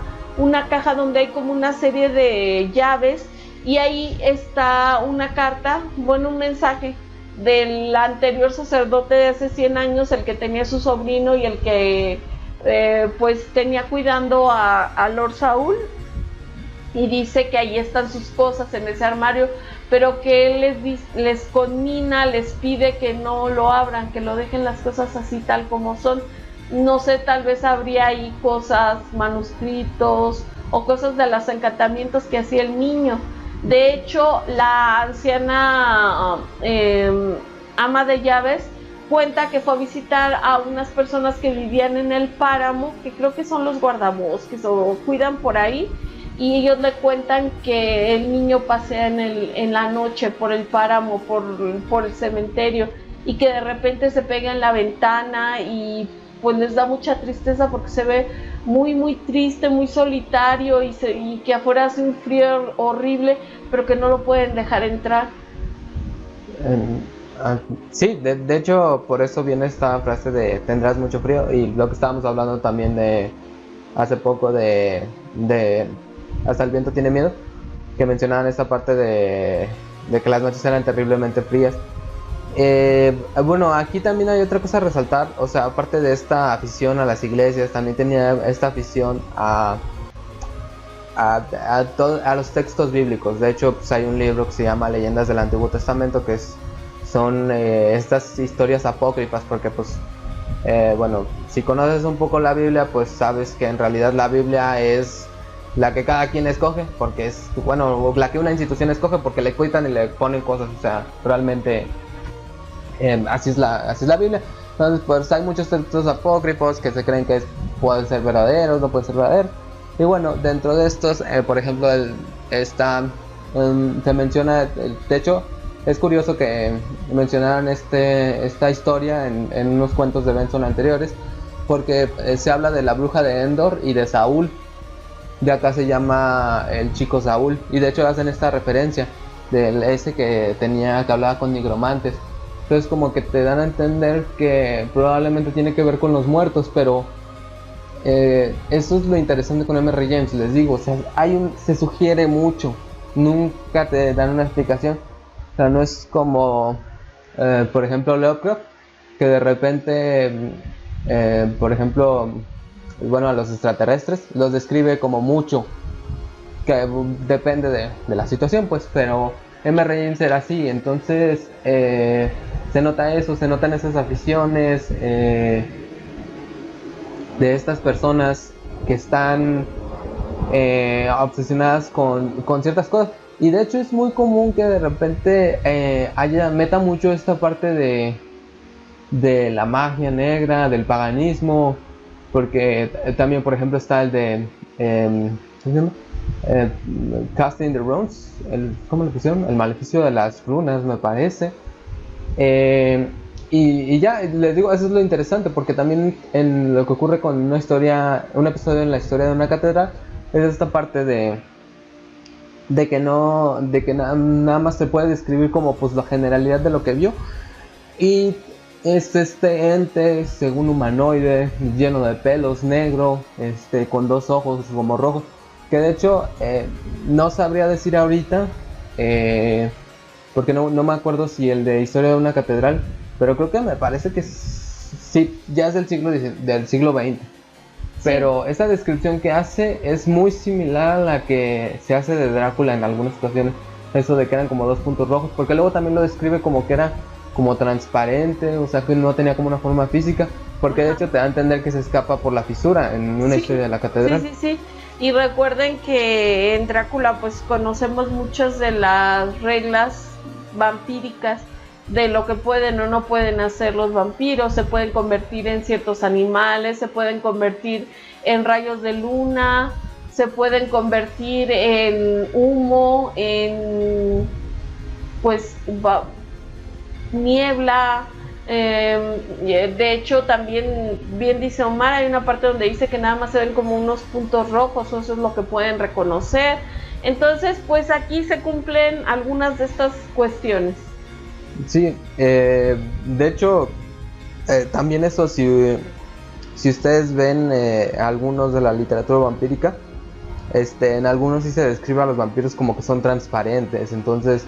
caja donde hay como una serie de llaves, y ahí está una carta, bueno, un mensaje del anterior sacerdote de hace 100 años, el que tenía su sobrino y el que pues tenía cuidando a Lord Saúl, y dice que ahí están sus cosas en ese armario, pero que él les conmina, les pide que no lo abran, que lo dejen las cosas así tal como son. No sé, tal vez habría ahí cosas, manuscritos o cosas de los encantamientos que hacía el niño. De hecho, la anciana ama de llaves cuenta que fue a visitar a unas personas que vivían en el páramo, que creo que son los guardabosques o cuidan por ahí, y ellos le cuentan que el niño pasea en la noche por el páramo, por el cementerio, y que de repente se pega en la ventana y pues les da mucha tristeza porque se ve muy muy triste, muy solitario, y que afuera hace un frío horrible, pero que no lo pueden dejar entrar. Sí, de hecho por eso viene esta frase de tendrás mucho frío, y lo que estábamos hablando también de hace poco de hasta el viento tiene miedo, que mencionaban esta parte de que las noches eran terriblemente frías. Bueno, aquí también hay otra cosa a resaltar, o sea, aparte de esta afición a las iglesias, también tenía esta afición a los textos bíblicos. De hecho, pues hay un libro que se llama Leyendas del Antiguo Testamento, que son estas historias apócrifas, porque pues bueno, si conoces un poco la Biblia, pues sabes que en realidad la Biblia es la que cada quien escoge, porque es, bueno, la que una institución escoge, porque le quitan y le ponen cosas, o sea, realmente así es la Biblia. Entonces pues hay muchos textos apócrifos que se creen que pueden ser verdaderos, no pueden ser verdaderos, y bueno, dentro de estos por ejemplo se menciona, de hecho es curioso que mencionaran esta historia en unos cuentos de Benson anteriores, porque se habla de la bruja de Endor y de Saúl. De acá se llama el chico Saúl, y de hecho hacen esta referencia del ese que hablaba con nigromantes. Entonces como que te dan a entender que probablemente tiene que ver con los muertos, pero eso es lo interesante con M.R. James, les digo, o sea, se sugiere mucho, nunca te dan una explicación. O sea, no es como por ejemplo Lovecraft, que de repente por ejemplo, bueno, a los extraterrestres los describe como mucho, que depende de la situación, pues, pero M.R. James era así. Entonces se nota eso, se notan esas aficiones de estas personas que están obsesionadas con ciertas cosas. Y de hecho es muy común que de repente meta mucho esta parte de la magia negra, del paganismo, porque también, por ejemplo, está el de ¿cómo se llama? Casting the Runes, ¿cómo le pusieron? El maleficio de las runas, me parece. Y ya les digo, eso es lo interesante, porque también en lo que ocurre con un episodio en la historia de una catedral, es esta parte de que nada más se puede describir como pues la generalidad de lo que vio, y es este ente según humanoide, lleno de pelos, negro, con dos ojos como rojos, que de hecho no sabría decir ahorita, porque no me acuerdo si el de historia de una catedral, pero creo que me parece que sí, ya es del siglo XX. Pero esa descripción que hace es muy similar a la que se hace de Drácula en algunas situaciones. Eso de que eran como dos puntos rojos, porque luego también lo describe como que era como transparente, o sea que no tenía como una forma física. porque de Ajá. hecho te da a entender que se escapa por la fisura en una Sí, historia de la catedral. sí, sí, sí. Y recuerden que en Drácula pues conocemos muchas de las reglas vampíricas de lo que pueden o no pueden hacer los vampiros. Se pueden convertir en ciertos animales, se pueden convertir en rayos de luna, se pueden convertir en humo, en pues niebla. De hecho, también, bien dice Omar, hay una parte donde dice que nada más se ven como unos puntos rojos, eso es lo que pueden reconocer. Entonces, pues aquí se cumplen algunas de estas cuestiones. Sí, de hecho, también eso, si ustedes ven algunos de la literatura vampírica, en algunos sí se describe a los vampiros como que son transparentes. Entonces,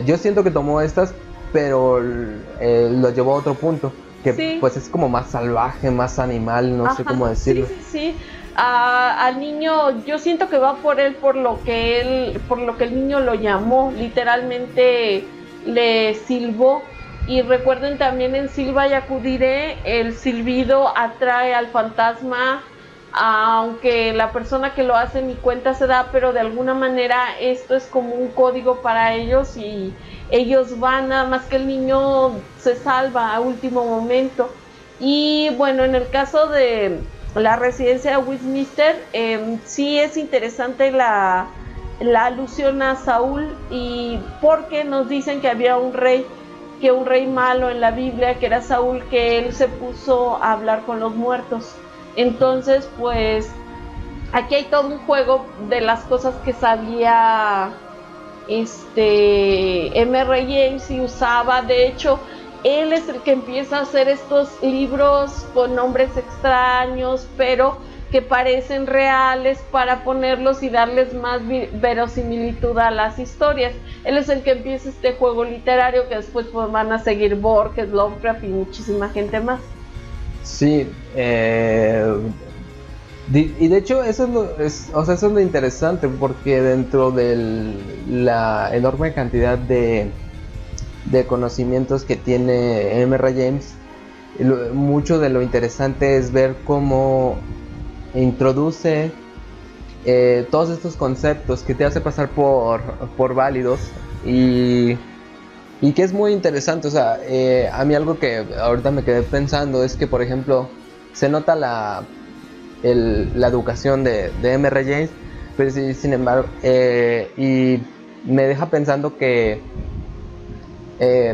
yo siento que tomó estas, pero lo llevó a otro punto, que Sí, pues es como más salvaje, más animal, no sé ajá, cómo sí, decirlo. sí, sí. Al niño, yo siento que va por él, por lo que el niño lo llamó, literalmente le silbó. Y recuerden también en Silba y Acudiré, el silbido atrae al fantasma, aunque la persona que lo hace ni cuenta se da, pero de alguna manera esto es como un código para ellos y ellos van, nada más que el niño se salva a último momento. Y bueno, en el caso de la residencia de Westminster, sí es interesante la alusión a Saúl, y porque nos dicen que había un rey malo en la Biblia, que era Saúl, que él se puso a hablar con los muertos. Entonces, pues aquí hay todo un juego de las cosas que sabía M.R. James y usaba. De hecho, él es el que empieza a hacer estos libros con nombres extraños, pero que parecen reales, para ponerlos y darles más verosimilitud a las historias. Él es el que empieza este juego literario que después pues, van a seguir Borges, Lovecraft y muchísima gente más. Sí, y de hecho eso o sea, eso es lo interesante, porque dentro de la enorme cantidad de conocimientos que tiene M.R. James, mucho de lo interesante es ver cómo introduce todos estos conceptos que te hace pasar por válidos, y que es muy interesante. O sea, a mí algo que ahorita me quedé pensando es que, por ejemplo, se nota la educación de M.R. James, pero sí, sin embargo, y me deja pensando que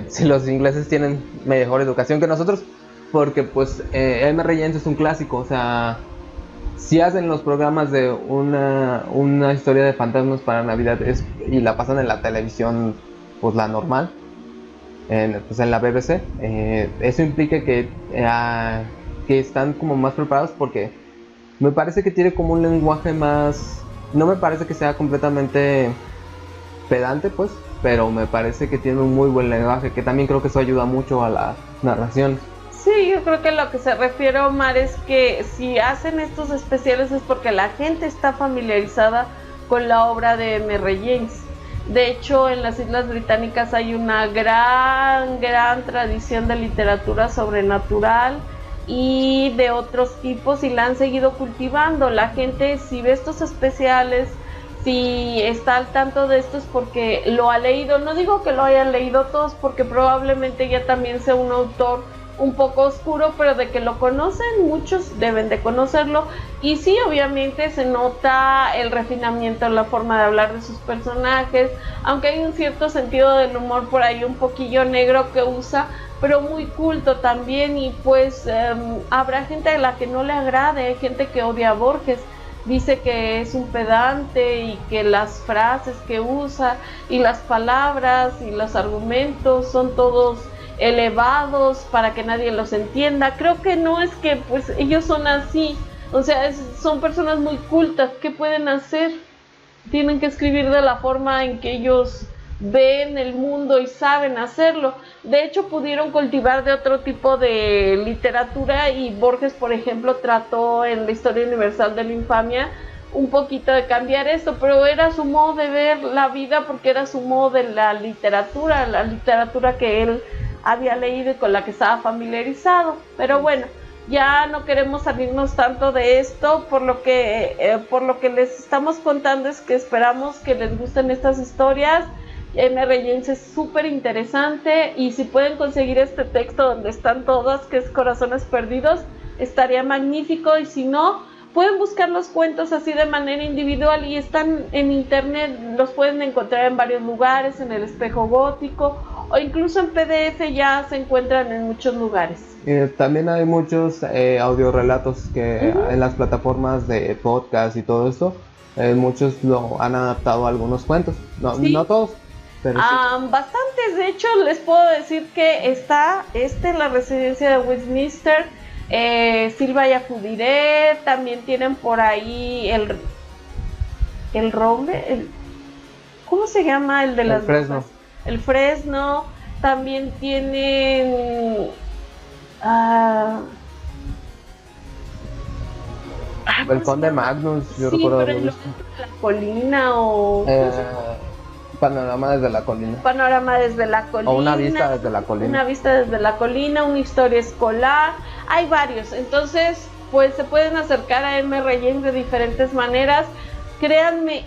si los ingleses tienen mejor educación que nosotros, porque pues M.R. James es un clásico. O sea, si hacen los programas de una historia de fantasmas para Navidad y la pasan en la televisión, pues la normal, pues en la BBC, eso implica que están como más preparados, porque me parece que tiene como un lenguaje más, no me parece que sea completamente pedante pues, pero me parece que tiene un muy buen lenguaje, que también creo que eso ayuda mucho a la narración. Sí, yo creo que lo que se refiere Omar es que si hacen estos especiales es porque la gente está familiarizada con la obra de M.R. James. De hecho, en las Islas Británicas hay una gran tradición de literatura sobrenatural y de otros tipos, y la han seguido cultivando. La gente, si ve estos especiales, si está al tanto de esto, es porque lo ha leído. No digo que lo hayan leído todos, porque probablemente ya también sea un autor un poco oscuro, pero de que lo conocen, muchos deben de conocerlo. Y sí, obviamente se nota el refinamiento en la forma de hablar de sus personajes, aunque hay un cierto sentido del humor por ahí un poquillo negro que usa, pero muy culto también. Y pues habrá gente a la que no le agrade, hay gente que odia a Borges, dice que es un pedante y que las frases que usa y las palabras y los argumentos son todos elevados para que nadie los entienda. Creo que no, es que pues ellos son así, o sea, son personas muy cultas. ¿Qué pueden hacer? Tienen que escribir de la forma en que ellos ven el mundo y saben hacerlo. De hecho, pudieron cultivar de otro tipo de literatura, y Borges, por ejemplo, trató en la Historia Universal de la Infamia un poquito de cambiar esto, pero era su modo de ver la vida, porque era su modo de la literatura que él había leído y con la que estaba familiarizado. Pero bueno, Ya no queremos salirnos tanto de esto, por lo que les estamos contando es que esperamos que les gusten estas historias. M.R. James es súper interesante, y si pueden conseguir este texto donde están todas, que es Corazones Perdidos, estaría magnífico. Y si no, pueden buscar los cuentos así de manera individual y están en internet, los pueden encontrar en varios lugares, en el Espejo Gótico, o incluso en PDF ya se encuentran en muchos lugares. También hay muchos audiorelatos que en las plataformas de podcast y todo esto, muchos lo han adaptado a algunos cuentos, no, ¿Sí? No todos, pero sí. Bastantes. De hecho, les puedo decir que está en la residencia de Westminster, Silva y Acudiré, también tienen por ahí el roble, ¿cómo se llama? El de las Fresno. brujas? El Fresno, también tienen El Conde Magnus, yo sí, recuerdo pero haberlo en visto. la colina, o Panorama desde la colina. Panorama desde la colina, O una vista desde la colina. Una vista desde la colina, una historia escolar, hay varios. Entonces, pues se pueden acercar a M.R. James de diferentes maneras. Créanme,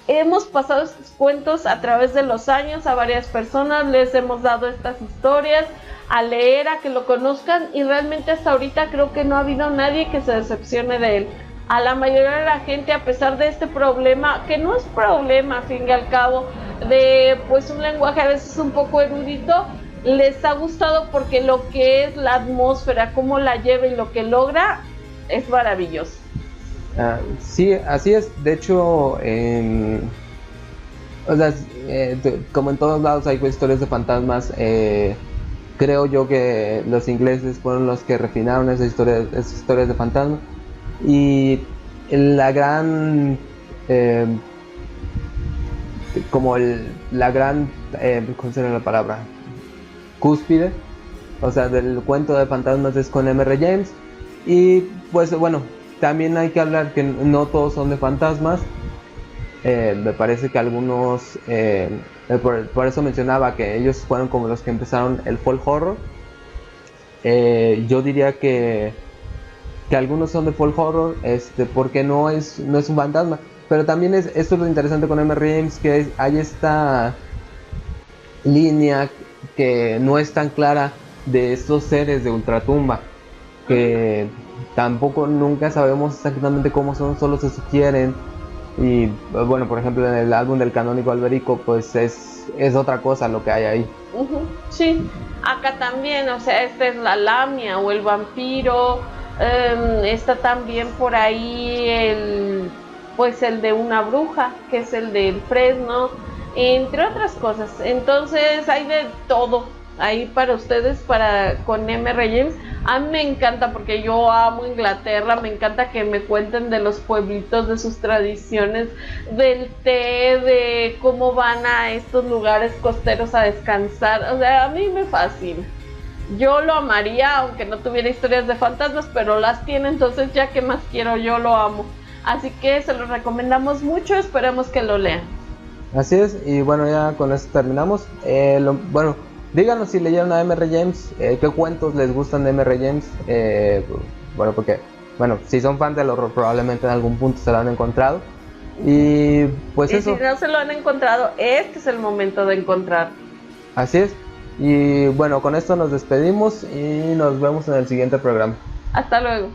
hemos pasado estos cuentos a través de los años, a varias personas les hemos dado estas historias a leer, a que lo conozcan, y realmente hasta ahorita creo que no ha habido nadie que se decepcione de él. A la mayoría de la gente, a pesar de este problema, que no es problema, al fin y al cabo, de pues un lenguaje a veces un poco erudito, les ha gustado porque lo que es la atmósfera, cómo la lleva y lo que logra, es maravilloso. Sí, así es. De hecho, o sea, como en todos lados hay historias de fantasmas, creo yo que los ingleses fueron los que refinaron esas historias de fantasmas. Y la gran ¿cómo sería la palabra? Cúspide, o sea, del cuento de fantasmas es con M.R. James. Y pues bueno, también hay que hablar que no todos son de fantasmas. Me parece que algunos, por eso mencionaba que ellos fueron como los que empezaron el folk horror. Yo diría que algunos son de folk horror, porque no es un fantasma. Pero también esto es lo interesante con M.R. James, que hay esta línea que no es tan clara de estos seres de ultratumba, que tampoco nunca sabemos exactamente cómo son, solo se sugieren. Y bueno, por ejemplo, en el álbum del Canónigo Alberico, pues es otra cosa lo que hay ahí. Sí, acá también, o sea, esta es la lamia o el vampiro. Está también por ahí el de una bruja, que es el del Fresno, entre otras cosas. Entonces hay de todo ahí para ustedes, con M.R. James. A mí me encanta porque yo amo Inglaterra, me encanta que me cuenten de los pueblitos, de sus tradiciones, del té, de cómo van a estos lugares costeros a descansar. O sea, a mí me fascina. Yo lo amaría aunque no tuviera historias de fantasmas, pero las tiene, entonces ya que más quiero, yo lo amo. Así que se lo recomendamos mucho, esperemos que lo lean. Así es, y bueno, ya con esto terminamos. Bueno, díganos si leyeron a M.R. James, qué cuentos les gustan de M.R. James. Bueno, porque, bueno, si son fans del horror, probablemente en algún punto se lo han encontrado. Y pues eso. Y si no se lo han encontrado, este es el momento de encontrarlo. Así es. Y bueno, con esto nos despedimos y nos vemos en el siguiente programa. Hasta luego.